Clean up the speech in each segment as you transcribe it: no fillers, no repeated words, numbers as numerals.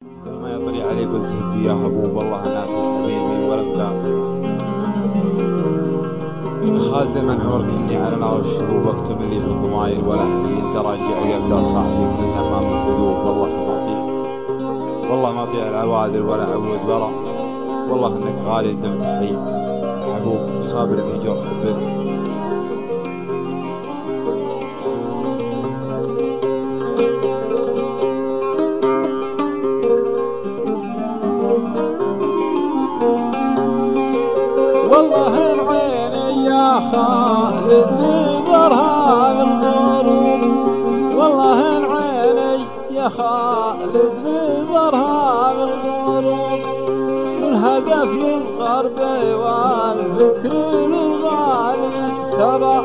كل ما يطري علي قلت هدي يا حبوب والله ناسي حبيبي ولا مكافئ. خالد من عمرك اني على نار الشروب اكتب اللي في الضماير ولا حين تراجع يبدا صاحبي من امام القلوب. والله ما اطيع والله ما اطيع العوادل ولا عود برا. والله انك غالي دمك حي حبوب صابر من جرح حبك. والله العين يا خالد ببرهان الغروب. والله العين يا خالد ببرهان الغروب. والهدف للغرب والفكر للغالي سرى.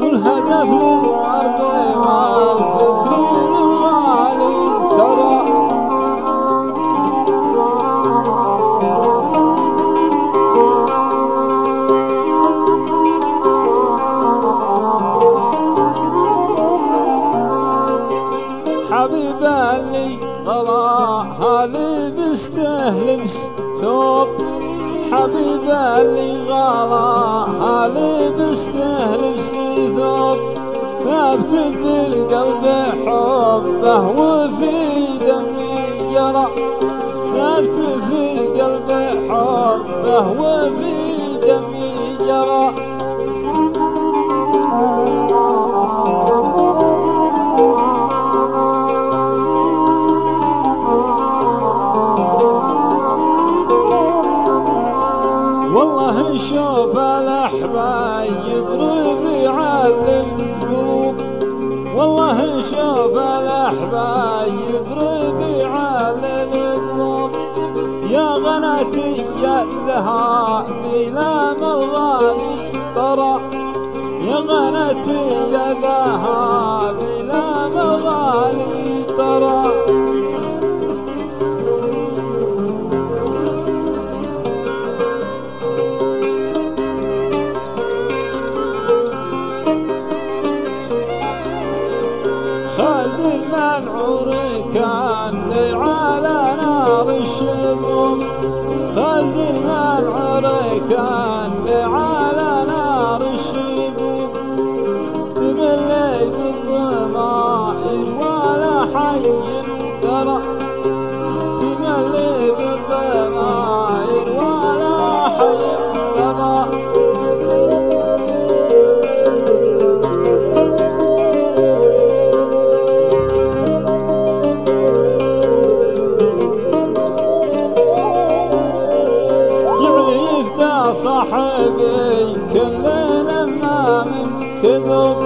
والهدف للغرب والفكر للغالي سرى. حبيب اللي غلاها لبسته ثوب. حبيب اللي غلاها لبسته ثوب. ثابت بالقلب حبه وفي دمي جرى. ثابت في القلب حبه وفي دمي جرى. والله شوف الأحباب يضرب على القلوب. والله شوف الأحباب يضرب على القلوب. يا غنتي يا ذهبي لا مغالي ترى. يا غنتي يا ذهبي لا مغالي ترى. خالد المنعور كان على نار الشبوب. خالد المنعور كان على نار الشبوب. تملي بالضمائر ولا حي ترى. تملي بالضمائر ولا حي ترى. صاحبي كلنا ما من كذب.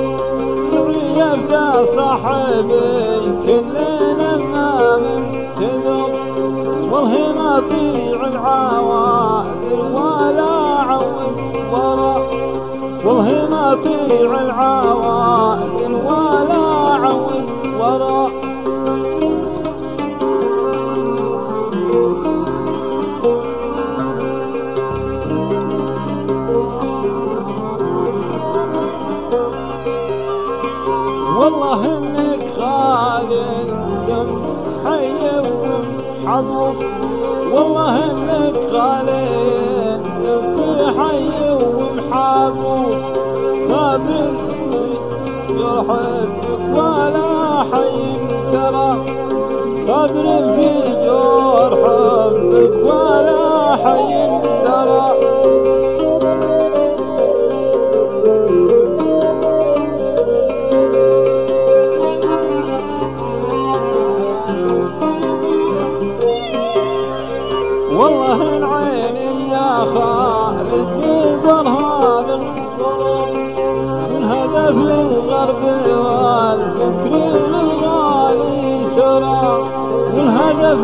يبدا صاحبي كلنا ما من كذب. والله ما اطيع العوادل ولا عود ورا. والله ما اطيع العوادل ولا عود ورا. والله انك خالد دمك حي ومحبوب. والله انك خالد دمك حي ومحبوب. صابر في جرحك ولا حي ترى. صابر في جرحك ولا حي ترى. والله العين يا خالد ببرهان الغروب. والهدف للغرب والفكر للغالي سرى. والهدف